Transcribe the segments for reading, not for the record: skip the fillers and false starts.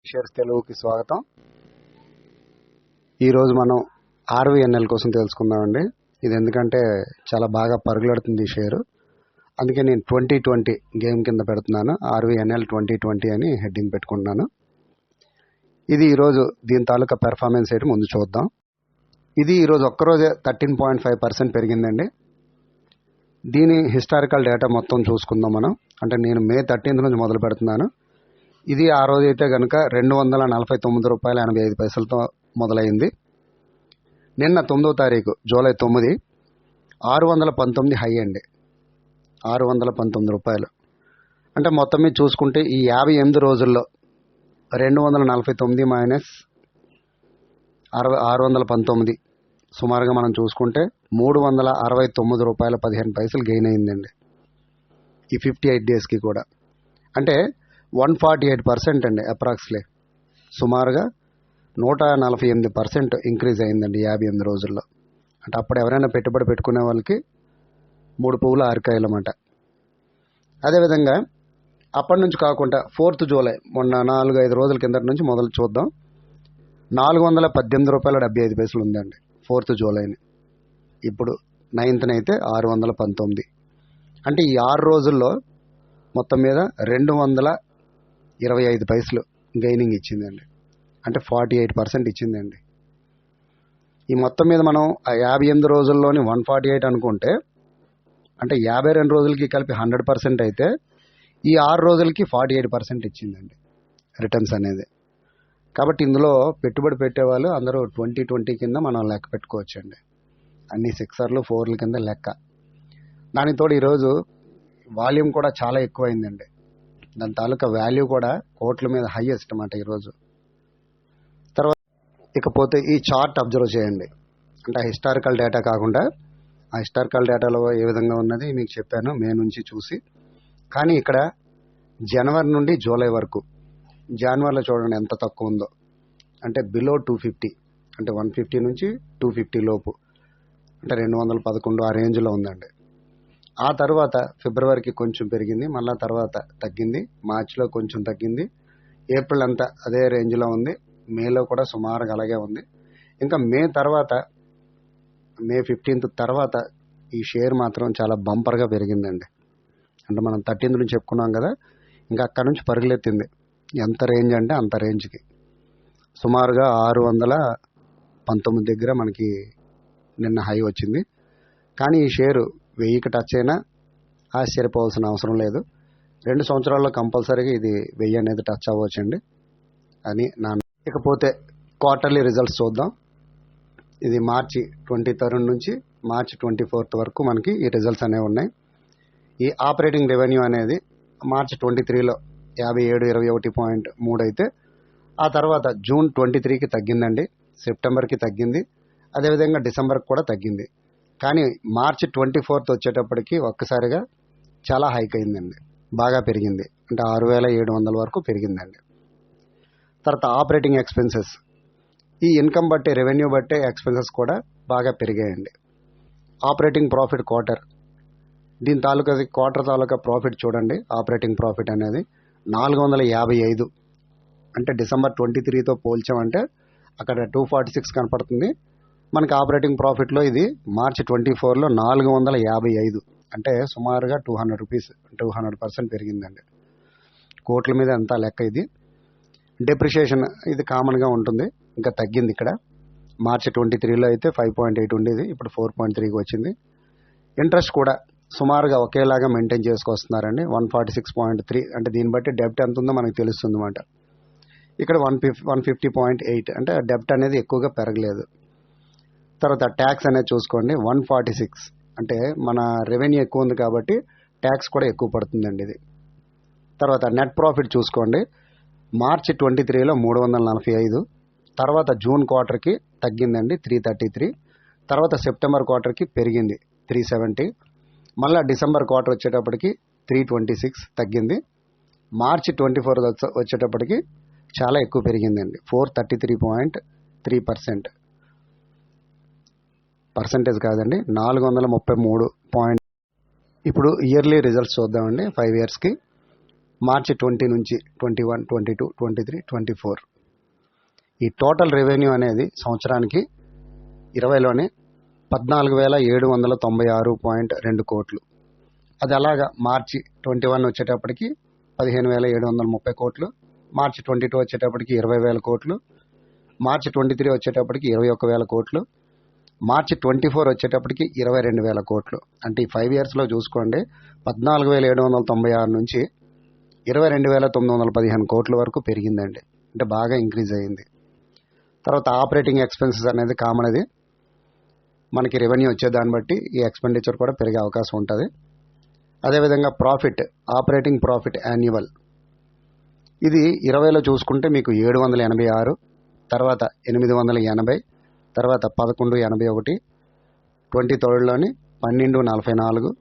Shares తెలుగుకి స్వాగతం. ఈరోజు మనం ఆర్వీఎన్ఎల్ కోసం తెలుసుకుందామండి. ఇది ఎందుకంటే చాలా బాగా పరుగులెడుతుంది ఈ షేరు, అందుకే నేను 2020 గేమ్ కింద పెడుతున్నాను. ఆర్వీఎన్ఎల్ 2020 అని హెడ్డింగ్ పెట్టుకుంటున్నాను. ఇది ఈరోజు దీని తాలూకా పెర్ఫార్మెన్స్ ఏంటి ముందు చూద్దాం. ఇది ఈరోజు ఒక్కరోజే 13.5% పెరిగిందండి. దీని హిస్టారికల్ డేటా మొత్తం చూసుకుందాం మనం. అంటే నేను మే 13 నుంచి మొదలు పెడుతున్నాను. ఇది ఆ రోజు అయితే కనుక ₹249.85 మొదలైంది. నిన్న 9వ తారీఖు జూలై 9 619 హై అండి, ₹619. అంటే మొత్తం మీద చూసుకుంటే ఈ 58 రోజుల్లో 249 మైనస్ 619 సుమారుగా మనం చూసుకుంటే ₹369.15 గెయిన్ అయిందండి ఈ 58 డేస్కి కూడా. అంటే 148% అండి, అప్రాక్స్లీ సుమారుగా 148% ఇంక్రీజ్ అయిందండి 58 రోజుల్లో. అంటే అప్పుడు ఎవరైనా పెట్టుబడి పెట్టుకునే వాళ్ళకి 3 పువ్వుల ఆరికాయలన్నమాట. అదేవిధంగా అప్పటి నుంచి కాకుండా 4th జూలై మొన్న 4-5 రోజుల కిందటి నుంచి మొదలు చూద్దాం. ₹418.75 ఉందండి 4th జూలైని. ఇప్పుడు 9th అయితే 619. అంటే ఈ 6 రోజుల్లో మొత్తం మీద 225 గెయినింగ్ ఇచ్చిందండి. అంటే 48% ఇచ్చిందండి. ఈ మొత్తం మీద మనం 58 రోజుల్లోని 148 అనుకుంటే, అంటే 52 రోజులకి కలిపి 100% అయితే ఈ 6 రోజులకి 48% ఇచ్చిందండి రిటర్న్స్ అనేది. కాబట్టి ఇందులో పెట్టుబడి పెట్టేవాళ్ళు అందరూ 2020 కింద మనం లెక్క పెట్టుకోవచ్చండి. అన్ని 6ర్లు 4ల కింద లెక్క. దానికి తోడు ఈరోజు వాల్యూమ్ కూడా చాలా ఎక్కువైందండి. దాని తాలూకా వాల్యూ కూడా కోట్ల మీద హైయెస్ట్ అన్నమాట ఈరోజు. తర్వాత ఇకపోతే ఈ చార్ట్ అబ్జర్వ్ చేయండి. అంటే హిస్టారికల్ డేటా కాకుండా ఆ హిస్టారికల్ డేటాలో ఏ విధంగా ఉన్నది మీకు చెప్పాను మే నుంచి చూసి. కానీ ఇక్కడ జనవరి నుండి జూలై వరకు, జనవరిలో చూడండి ఎంత తక్కువ ఉందో. అంటే బిలో 250, అంటే 150 నుంచి 250 లోపు, అంటే 211 ఆ రేంజ్లో ఉందండి. ఆ తర్వాత ఫిబ్రవరికి కొంచెం పెరిగింది, మళ్ళీ తర్వాత తగ్గింది, మార్చిలో కొంచెం తగ్గింది, ఏప్రిల్ అంతా అదే రేంజ్లో ఉంది, మేలో కూడా సుమారుగా అలాగే ఉంది. ఇంకా మే తర్వాత, మే 15th తర్వాత ఈ షేర్ మాత్రం చాలా బంపర్గా పెరిగిందండి. అంటే మనం 13th నుంచి చెప్పుకున్నాం కదా, ఇంకా అక్కడ నుంచి పరుగులెత్తింది. ఎంత రేంజ్ అంటే అంత రేంజ్కి సుమారుగా 619 దగ్గర మనకి నిన్న హై వచ్చింది. కానీ ఈ షేరు 1000కి టచ్ అయినా ఆశ్చర్యపోవాల్సిన అవసరం లేదు. 2 సంవత్సరాల్లో కంపల్సరీగా ఇది 1000 అనేది టచ్ అవ్వచ్చండి అని నా. ఇకపోతే క్వార్టర్లీ రిజల్ట్స్ చూద్దాం. ఇది మార్చి 23 నుంచి మార్చి 24 వరకు మనకి ఈ రిజల్ట్స్ అనేవి ఉన్నాయి. ఈ ఆపరేటింగ్ రెవెన్యూ అనేది మార్చి 23లో 5721.3 అయితే, ఆ తర్వాత జూన్ 23కి తగ్గిందండి, సెప్టెంబర్కి తగ్గింది, అదేవిధంగా డిసెంబర్కి కూడా తగ్గింది. కానీ మార్చి 24 వచ్చేటప్పటికి ఒక్కసారిగా చాలా హైక్ అయిందండి, బాగా పెరిగింది. అంటే 6700 వరకు పెరిగిందండి. తర్వాత ఆపరేటింగ్ ఎక్స్పెన్సెస్, ఈ ఇన్కమ్ బట్టే రెవెన్యూ బట్టే ఎక్స్పెన్సెస్ కూడా బాగా పెరిగాయండి. ఆపరేటింగ్ ప్రాఫిట్ క్వార్టర్, దీని తాలూకా క్వార్టర్ తాలూకా ప్రాఫిట్ చూడండి. ఆపరేటింగ్ ప్రాఫిట్ అనేది 455, అంటే డిసెంబర్ 23తో పోల్చామంటే అక్కడ 246 కనపడుతుంది. మనకి ఆపరేటింగ్ ప్రాఫిట్లో ఇది మార్చి 24లో 455, అంటే సుమారుగా ₹200, 200% పెరిగిందండి. కోట్ల మీద ఎంత లెక్క ఇది. డెప్రిషియేషన్ ఇది కామన్గా ఉంటుంది, ఇంకా తగ్గింది ఇక్కడ. మార్చి 23లో అయితే 5.8 ఉండేది, ఇప్పుడు 4.3కి వచ్చింది. ఇంట్రెస్ట్ కూడా సుమారుగా ఒకేలాగా మెయింటైన్ చేసుకొస్తున్నారండి, 146.3. అంటే దీన్ని బట్టి డెబ్ట్ ఎంత ఉందో మనకు తెలుస్తుంది అన్నమాట. ఇక్కడ 150.8, అంటే డెబ్ట్ అనేది ఎక్కువగా పెరగలేదు. తర్వాత ట్యాక్స్ అనేది చూసుకోండి, 146, అంటే మన రెవెన్యూ ఎక్కువ ఉంది కాబట్టి ట్యాక్స్ కూడా ఎక్కువ పడుతుందండి ఇది. తర్వాత నెట్ ప్రాఫిట్ చూసుకోండి, మార్చి 23లో 345, తర్వాత జూన్ క్వార్టర్కి తగ్గిందండి 333, తర్వాత సెప్టెంబర్ క్వార్టర్కి పెరిగింది 370, మళ్ళీ డిసెంబర్ క్వార్టర్ వచ్చేటప్పటికి 326 తగ్గింది, మార్చి 24 వచ్చేటప్పటికి చాలా ఎక్కువ పెరిగిందండి, 433.3%. పర్సంటేజ్ కాదండి, 433. ఇప్పుడు ఇయర్లీ రిజల్ట్స్ చూద్దామండి 5 ఇయర్స్కి. మార్చి 20 నుంచి 21, 22, 23, 24 ఈ టోటల్ రెవెన్యూ అనేది సంవత్సరానికి 20లోనే 14,796.2 కోట్లు. అది అలాగా మార్చి 21 వచ్చేటప్పటికి 15,730 కోట్లు, మార్చి 22 వచ్చేటప్పటికి 20,000 కోట్లు, మార్చి 23 వచ్చేటప్పటికి 21,000 కోట్లు, మార్చి 24 వచ్చేటప్పటికి 22,000 కోట్లు. అంటే ఈ 5 ఇయర్స్లో చూసుకోండి 14,796 నుంచి 22,915 కోట్ల వరకు పెరిగిందండి. అంటే బాగా ఇంక్రీజ్ అయ్యింది. తర్వాత ఆపరేటింగ్ ఎక్స్పెన్సెస్ అనేది కామన్, అది మనకి రెవెన్యూ వచ్చేదాన్ని బట్టి ఈ ఎక్స్పెండిచర్ కూడా పెరిగే అవకాశం ఉంటుంది. అదేవిధంగా ప్రాఫిట్, ఆపరేటింగ్ ప్రాఫిట్ యాన్యువల్, ఇది 20లో చూసుకుంటే మీకు 786, తర్వాత 880, తర్వాత 1181, 23లోని 1244,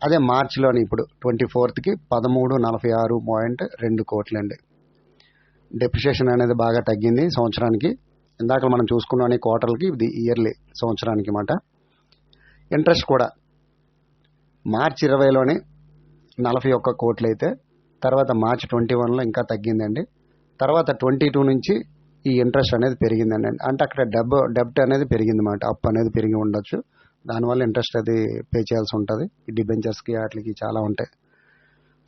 అదే మార్చిలోని ఇప్పుడు 24కి 1346.2 కోట్లండి. డెప్రిషియేషన్ అనేది బాగా తగ్గింది సంవత్సరానికి. ఇందాక మనం చూసుకున్నాం క్వార్టర్కి, ఇది ఇయర్లీ సంవత్సరానికి మాట. ఇంట్రెస్ట్ కూడా మార్చి 20లోని 41 కోట్లు అయితే తర్వాత మార్చి 21లో ఇంకా తగ్గిందండి. తర్వాత 22 నుంచి ఈ ఇంట్రెస్ట్ అనేది పెరిగిందండి. అంటే అక్కడ డెబ్ట్ అనేది పెరిగింది మాట, అప్పు అనేది పెరిగి ఉండొచ్చు. దానివల్ల ఇంట్రెస్ట్ అది పే చేయాల్సి ఉంటుంది. ఈ డిబెంచర్స్కి వాటికి చాలా ఉంటాయి.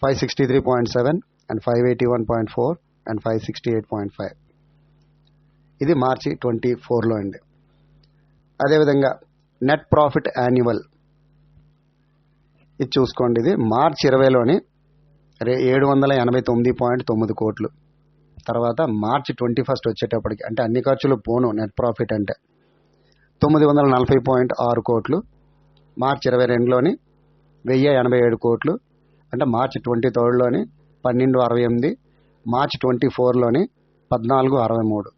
563.7 అండ్ 581.4 అండ్ 568.5 ఇది మార్చి 24లో అండి. అదేవిధంగా నెట్ ప్రాఫిట్ యాన్యువల్ ఇది చూసుకోండి. ఇది మార్చి 20లోని 789.9 కోట్లు, తర్వాత మార్చి 21 వచ్చేటప్పటికి, అంటే అన్ని ఖర్చులు పోను నెట్ ప్రాఫిట్ అంటే 940.6 కోట్లు, మార్చి 22లోని 1087 కోట్లు, అంటే మార్చి 23లోని 1268, మార్చి 24లోని 1463.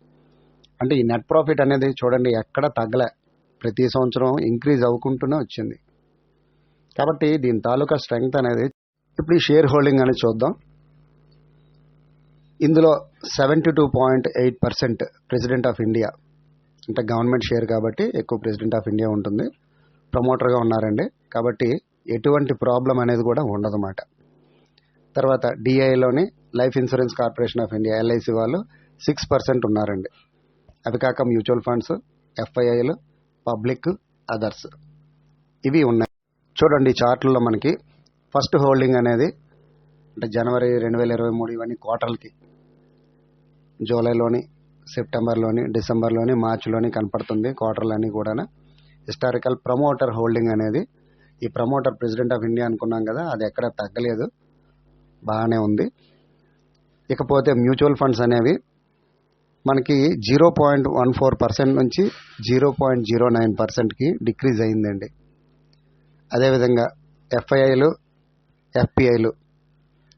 అంటే ఈ నెట్ ప్రాఫిట్ అనేది చూడండి ఎక్కడ తగ్గలే, ప్రతి సంవత్సరం ఇంక్రీజ్ అవ్వుకుంటూనే వచ్చింది. కాబట్టి దీని తాలూకా స్ట్రెంగ్త్ అనేది. ఇప్పుడు ఈ షేర్ హోల్డింగ్ అనేది చూద్దాం. ఇందులో 72.8% ప్రెసిడెంట్ ఆఫ్ ఇండియా, అంటే గవర్నమెంట్ షేర్ కాబట్టి ఎక్కువ ప్రెసిడెంట్ ఆఫ్ ఇండియా ఉంటుంది, ప్రమోటర్గా ఉన్నారండి. కాబట్టి ఎటువంటి ప్రాబ్లం అనేది కూడా ఉండదన్నమాట. తర్వాత డిఐలోని life insurance corporation of India LIC వాళ్ళు 6% ఉన్నారండి. అవి కాక మ్యూచువల్ ఫండ్స్, ఎఫ్ఐఐలు, పబ్లిక్, అదర్స్ ఇవి ఉన్నాయి. చూడండి ఈ చార్ట్లలో మనకి ఫస్ట్ హోల్డింగ్ అనేది అంటే జనవరి 2023 ఇవన్నీ క్వార్టర్లకి, జూలైలోని, సెప్టెంబర్లోని, డిసెంబర్లోని, మార్చిలోని కనపడుతుంది క్వార్టర్లన్నీ కూడా. హిస్టారికల్ ప్రమోటర్ హోల్డింగ్ అనేది, ఈ ప్రమోటర్ ప్రెసిడెంట్ ఆఫ్ ఇండియా అనుకున్నాం కదా, అది ఎక్కడ తగ్గలేదు, బాగానే ఉంది. ఇకపోతే మ్యూచువల్ ఫండ్స్ అనేవి మనకి 0.14% నుంచి 0.09%కి డిక్రీజ్ అయిందండి. అదేవిధంగా ఎఫ్ఐఐలు, ఎఫ్పిఐలు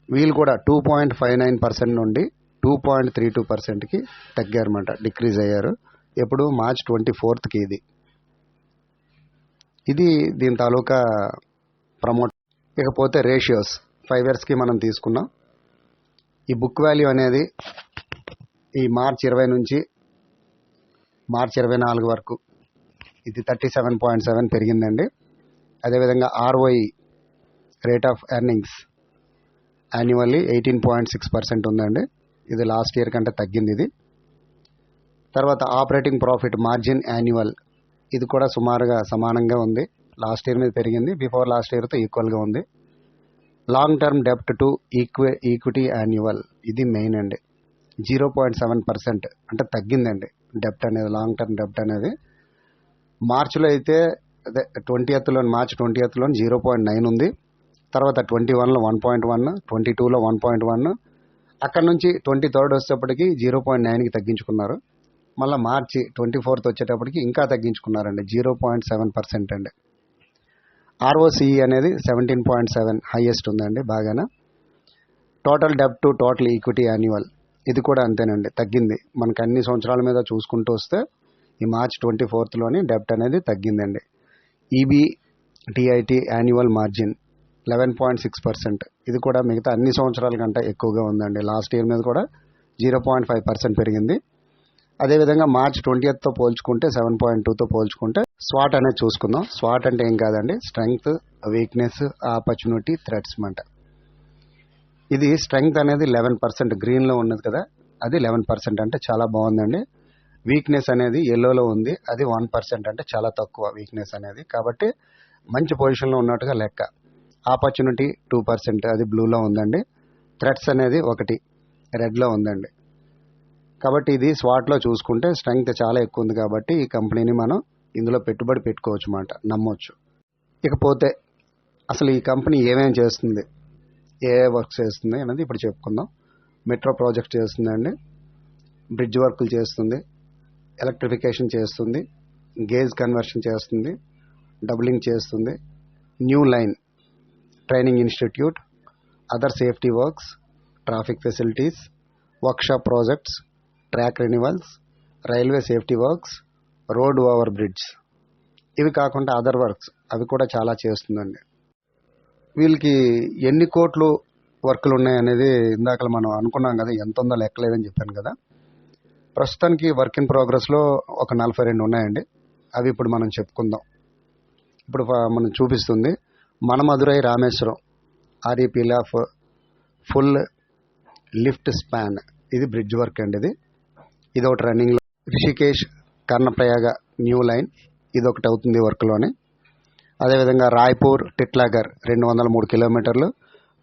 వీళ్ళు కూడా 2.59% నుండి 2.32%కి తగ్గారన్నమాట, డిక్రీజ్ అయ్యారు. ఎప్పుడు మార్చ్ 24కి ఇది దీని తాలూకా ప్రమోట్. ఇకపోతే రేషియోస్ 5 ఇయర్స్కి మనం తీసుకున్నాం. ఈ బుక్ వాల్యూ అనేది ఈ మార్చి 20 నుంచి మార్చి 24 వరకు ఇది 37.7 పెరిగిందండి. అదేవిధంగా ROE, rate of earnings, annually 18.6% ఉందండి. ఇది లాస్ట్ ఇయర్ కంటే తగ్గింది ఇది. తర్వాత ఆపరేటింగ్ ప్రాఫిట్ మార్జిన్ యాన్యువల్, ఇది కూడా సుమారుగా సమానంగా ఉంది. లాస్ట్ ఇయర్ మీద పెరిగింది, బిఫోర్ లాస్ట్ ఇయర్తో ఈక్వల్గా ఉంది. లాంగ్ టర్మ్ డెప్ట్ టు ఈక్విటీ యాన్యువల్, ఇది మెయిన్ అండి. 0.7% అంటే తగ్గిందండి డెప్ట్ అనేది, లాంగ్ టర్మ్ డెప్ట్ అనేది. మార్చిలో అయితే అదే మార్చి 20లో 0.9 ఉంది. తర్వాత 21లో 1.1, 22లో 1.1, అక్కడ నుంచి 23 వచ్చేటప్పటికి 0.9కి తగ్గించుకున్నారు. మళ్ళీ మార్చి 24 వచ్చేటప్పటికి ఇంకా తగ్గించుకున్నారండి, 0.7% అండి. ఆర్ఓసిఈ అనేది 17.7 హైయెస్ట్ ఉందండి, బాగానే. టోటల్ డెప్ట్ టు టోటల్ ఈక్విటీ యాన్యువల్, ఇది కూడా అంతేనండి, తగ్గింది. మనకు అన్ని సంవత్సరాల మీద చూసుకుంటూ వస్తే ఈ మార్చి 24లోని డెప్ట్ అనేది తగ్గిందండి. ఈబిడిఐటి యాన్యువల్ మార్జిన్ 11.6%, ఇది కూడా మిగతా అన్ని సంవత్సరాల కంటే ఎక్కువగా ఉందండి. లాస్ట్ ఇయర్ మీద కూడా 0.5% పెరిగింది. అదేవిధంగా మార్చి 20తో పోల్చుకుంటే 7.2తో పోల్చుకుంటే స్వాట్ అనేది చూసుకుందాం. స్వాట్ అంటే ఏం కాదండి, స్ట్రెంగ్త్, వీక్నెస్, ఆపర్చునిటీ, థ్రెట్స్ అంట. ఇది స్ట్రెంగ్త్ అనేది 11%, గ్రీన్లో ఉన్నది కదా అది 11%, అంటే చాలా బాగుందండి. వీక్నెస్ అనేది ఎల్లోలో ఉంది, అది 1%, అంటే చాలా తక్కువ వీక్నెస్ అనేది. కాబట్టి మంచి పొజిషన్లో ఉన్నట్టుగా లెక్క. ఆపర్చునిటీ 2%, అది బ్లూలో ఉందండి. థ్రెట్స్ అనేది 1 రెడ్లో ఉందండి. కాబట్టి ఇది స్వాట్లో చూసుకుంటే స్ట్రెంగ్త్ చాలా ఎక్కువ ఉంది. కాబట్టి ఈ కంపెనీని మనం ఇందులో పెట్టుబడి పెట్టుకోవచ్చు అన్నమాట, నమ్మొచ్చు. ఇకపోతే అసలు ఈ కంపెనీ ఏమేమి చేస్తుంది, ఏ వర్క్ చేస్తుంది అనేది ఇప్పుడు చెప్పుకుందాం. మెట్రో ప్రాజెక్ట్ చేస్తుందండి, బ్రిడ్జ్ వర్కులు చేస్తుంది, ఎలక్ట్రిఫికేషన్ చేస్తుంది, గేజ్ కన్వర్షన్ చేస్తుంది, డబులింగ్ చేస్తుంది, new line training institute, other safety works, traffic facilities, workshop projects, track renewals, railway safety works, road over bridge. ఇవి కాకుండా అదర్ వర్క్స్ అవి కూడా చాలా చేస్తుందండి. వీళ్ళకి ఎన్ని కోట్లు వర్కులు ఉన్నాయనేది ఇందాక మనం అనుకున్నాం కదా, ఎంత ఉందో లెక్కలేదని చెప్పాను కదా. ప్రస్తుతానికి వర్క్ ఇన్ ప్రోగ్రెస్లో ఒక 42 ఉన్నాయండి. అవి ఇప్పుడు మనం చెప్పుకుందాం. ఇప్పుడు మనం చూపిస్తుంది మన మధురై రామేశ్వరం ఆర్ఈపీల్ ఆఫ్ ఫుల్ లిఫ్ట్ స్పాన్, ఇది బ్రిడ్జ్ వర్క్ అండి. ఇది ఒకటి రన్నింగ్లో. రిషికేష్ కర్ణప్రయాగ న్యూ లైన్, ఇది ఒకటి అవుతుంది వర్క్లోనే. అదేవిధంగా రాయ్పూర్ టిట్లాగర్ 203 కిలోమీటర్లు,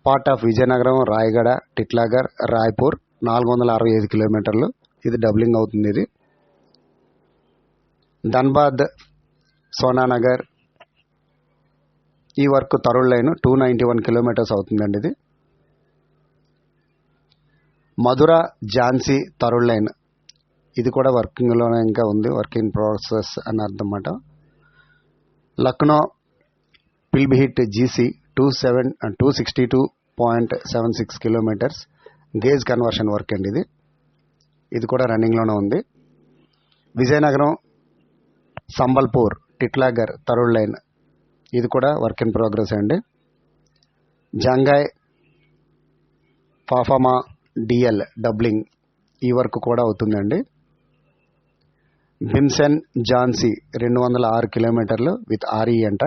పార్ట్ ఆఫ్ విజయనగరం రాయగడ టిట్లాగర్ రాయ్పూర్ 465 కిలోమీటర్లు, ఇది డబ్లింగ్ అవుతుంది. ఇది ధన్బాద్ సోనానగర్, ఈ వర్క్ తరుణ్ లైన్ 291 కిలోమీటర్స్ అవుతుందండి. ఇది మధుర ఝాన్సీ తరుణ్ లైన్, ఇది కూడా వర్కింగ్లోనే ఇంకా ఉంది, వర్క్ ఇన్ ప్రాసెస్ అని అర్థం అన్నమాట. Lucknow Pilibhit GC 262.76 kilometres, gauge conversion work అండి. ఇది కూడా రన్నింగ్లోనే ఉంది. విజయనగరం సంబల్పూర్ టిట్లాగర్ తరుణ్ లైన్, ఇది కూడా వర్క్ ఇన్ ప్రోగ్రెస్ అండి. జంగాయ్ ఫాఫామా డిఎల్ డబ్లింగ్, ఈ వర్క్ కూడా అవుతుందండి. బిమ్సెన్ ఝాన్సీ 206 కిలోమీటర్లు విత్ ఆర్ఈ అంట.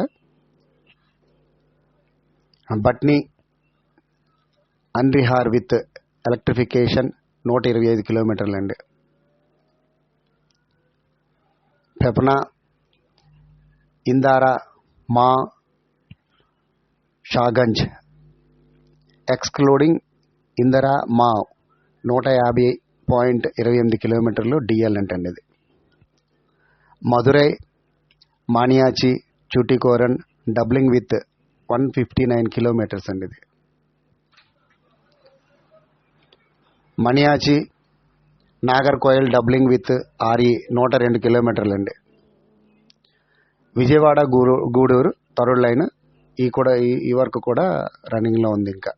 బట్నీ అన్రిహార్ విత్ ఎలక్ట్రిఫికేషన్ 125 కిలోమీటర్లు అండి. పెపనా ఇందారా మా షాగంజ్ ఎక్స్క్లూడింగ్ ఇందరా మా 150.28 కిలోమీటర్లు డిఎల్ అంటండి. ఇది మధురై మానియాచి చూటికోరన్ డబ్లింగ్ విత్ 159 కిలోమీటర్స్ అండి. ఇది మనియాచి నాగర్కోయిల్ డబ్లింగ్ విత్ ఆర్ఈ 102 కిలోమీటర్లు అండి. విజయవాడ గూడూరు తరుణ్ లైన్, ఈ వర్క్ కూడా రన్నింగ్లో ఉంది. ఇంకా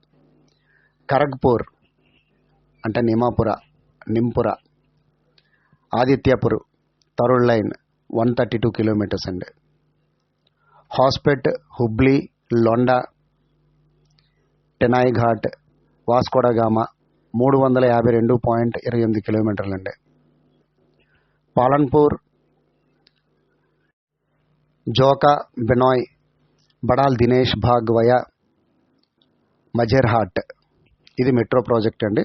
ఖరగ్పూర్ అంటే నింపుర ఆదిత్యపూర్ తరుణ్ లైన్ 132 కిలోమీటర్స్ అండి. హాస్పెట్ హుబ్లీ లొండా టెనాయ్ ఘాట్ వాస్కోడగామా 352.28 కిలోమీటర్లు అండి. పాలన్పూర్ జోకా బెనాయ్ బడాల్ దినేష్ భాగ్ వయా మజెర్హాట్, ఇది మెట్రో ప్రాజెక్ట్ అండి.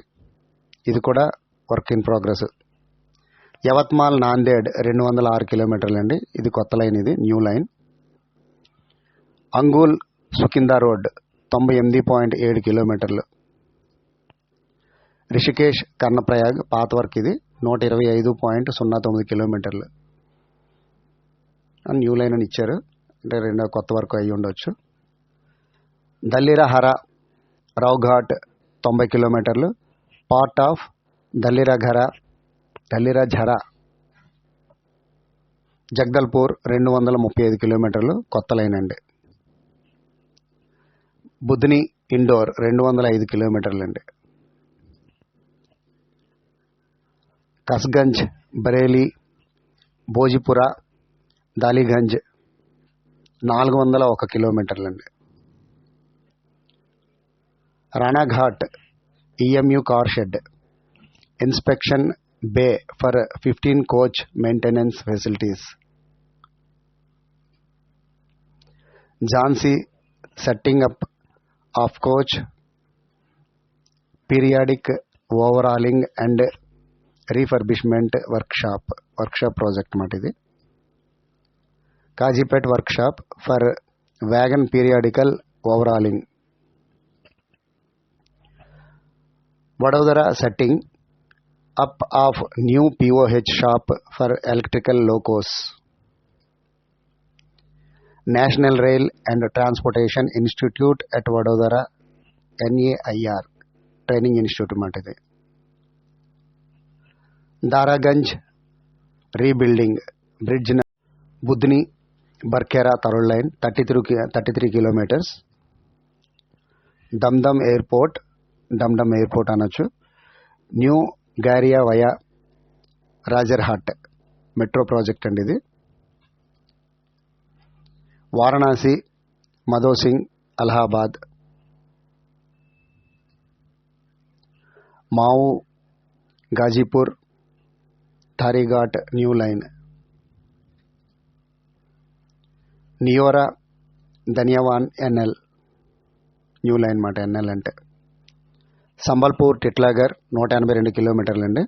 ఇది కూడా work in progress. Yavatmal Nanded 206 కిలోమీటర్లు అండి. ఇది కొత్త లైన్, ఇది న్యూ లైన్. అంగుల్ సుకిందా రోడ్ 98.7 కిలోమీటర్లు. రిషికేష్ కర్ణప్రయాగ్ పాత వర్క్, ఇది 125.09 కిలోమీటర్లు. న్యూ లైన్ అని ఇచ్చారు, అంటే రెండో కొత్త వర్క్ అయ్యి ఉండొచ్చు. దల్లిరా హరా రౌఘాట్ 90 కిలోమీటర్లు, పార్ట్ ఆఫ్ దల్లిరా ఝరా జగదల్పూర్ 235 కిలోమీటర్లు, కొత్త లైన్ అండి. బుద్ని ఇండోర్ 205 కిలోమీటర్లు అండి. కస్గంజ్ బరేలీ భోజిపురా దాలిగంజ్ 401 కిలోమీటర్లు అండి. Ranaghat EMU car shed inspection bay for 15 coach maintenance facilities. Jhansi setting up of coach periodic overhauling and refurbishment workshop project మాట ఇది. Kazipet workshop for wagon periodical overhauling. Vadodara setting up of new POH shop for electrical locos. National Rail and Transportation Institute at Vadodara, NAIR Training Institute matide. Daraganj rebuilding bridge Budni Barkera Tarul line 33 kilometers. Dum Airport anachu. New Garia via Rajarhat metro project అండి ఇది. Varanasi Madhosingh Allahabad. Mau Ghazipur Tarighat new line. Neora Daniyawan NL new line మాట NL అంటే. సంబల్పూర్ టిట్లాగర్ 182 కిలోమీటర్లు అండి.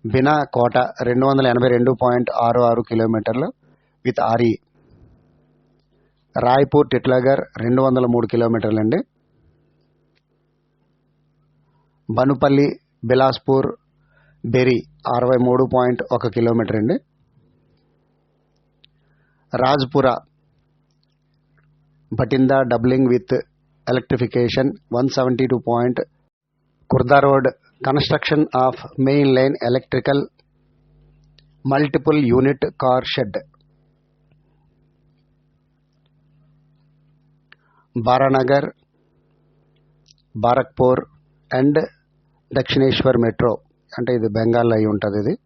బినా కోట 282.66 కిలోమీటర్లు with RE. Raipur టిట్లాగర్ 203 కిలోమీటర్లు అండి. బనుపల్లి Bilaspur berry 63.1 kilometre అండి. Rajpura Bathinda doubling with electrification 172 point. Kurda Road construction of main lane electrical multiple unit car shed. Baranagar, Barakpur and Dakshineshwar metro అంటే ఇది బెంగాల్లో అయి ఉంటుంది. ఇది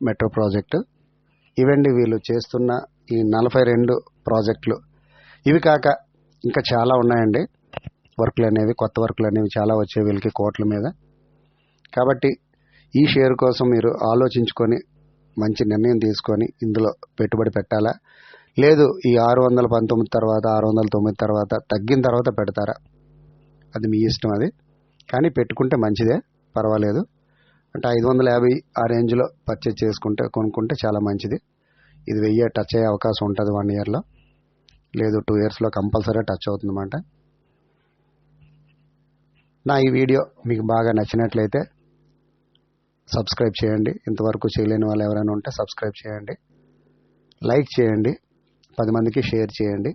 మెట్రో ప్రాజెక్టు. ఇవండి వీళ్ళు చేస్తున్న ఈ 42 ప్రాజెక్టులు. ఇవి కాక ఇంకా చాలా ఉన్నాయండి వర్క్లు అనేవి, కొత్త వర్క్లు అనేవి చాలా వచ్చాయి వీళ్ళకి కోట్ల మీద. కాబట్టి ఈ షేర్ కోసం మీరు ఆలోచించుకొని మంచి నిర్ణయం తీసుకొని ఇందులో పెట్టుబడి పెట్టాలా, లేదు ఈ 619 తర్వాత 609 తర్వాత తగ్గిన తర్వాత పెడతారా, అది మీ ఇష్టం. అది కానీ పెట్టుకుంటే మంచిదే, పర్వాలేదు. అంటే 550 ఆ రేంజ్లో పర్చేజ్ కొనుక్కుంటే చాలా మంచిది. ఇది 1000 టచ్ అయ్యే అవకాశం ఉంటుంది 1 ఇయర్లో, లేదు 2 ఇయర్స్లో కంపల్సరీ టచ్ అవుతుందన్నమాట. నా ఈ వీడియో మీకు బాగా నచ్చినట్లయితే సబ్స్క్రైబ్ చేయండి. ఇంతవరకు చేయలేని వాళ్ళు ఎవరైనా ఉంటే సబ్స్క్రైబ్ చేయండి, లైక్ చేయండి, 10 మందికి షేర్ చేయండి.